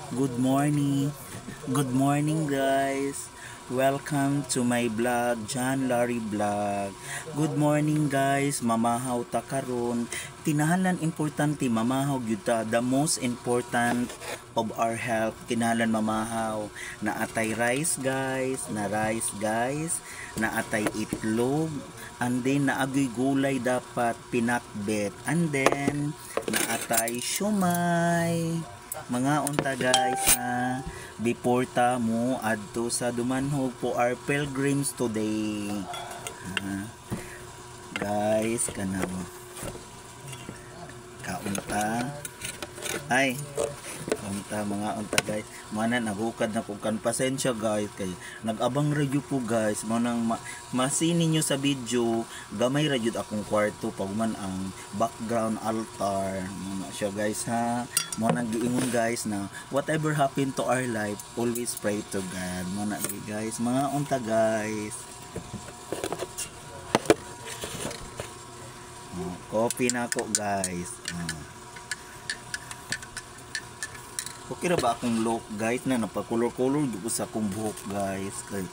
Good morning. Good morning guys. Welcome to my vlog, John Larry Vlog. Good morning guys. Mamahaw ta karon. Tinahalan importante mamahaw gyud ta. The most important of our health kinahanglan mamahaw. Na atay rice guys, na rice guys, na atay itlog, and then naagoy gulay dapat pinakbet, and then na atay siomay mga unta guys before ta mo adto sa dumanhog po our pilgrims today. Guys kanang kaunta ay unta mga unta guys mana nagukad na kung kan pasensya guys kay nagabang radyo po guys manang masini nyo sa video gamay radyo akong kwarto pag man ang background altar muna siya guys ha mo nang giingon guys na whatever happened to our life always pray to God muna guys mga unta guys. Coffee na ako guys. Okay ra ba akong look guys na napakulor-kulor dito sa akong buhok guys kay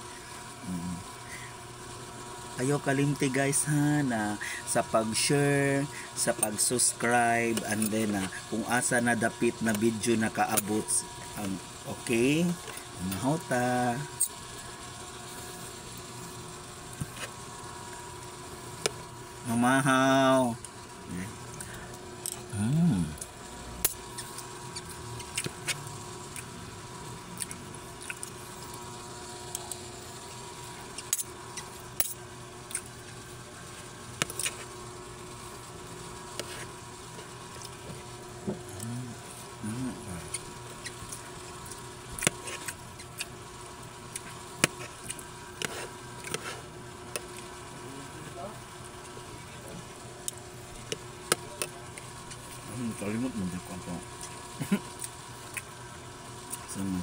ayaw kalimti guys ha na sa pag-share, sa pag-subscribe, and then kung asa na dapit na video nakaabot okay mahota mamahaw. Kalimut mo dito ako. Sama.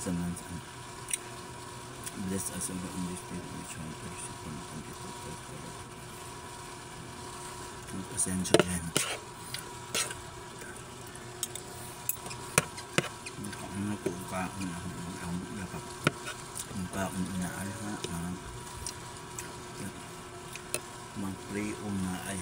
Bless us all in this day which one worship and complete our pasensya yan. Ano po kaon ang dapat ang kaon inaala mag-pray na ay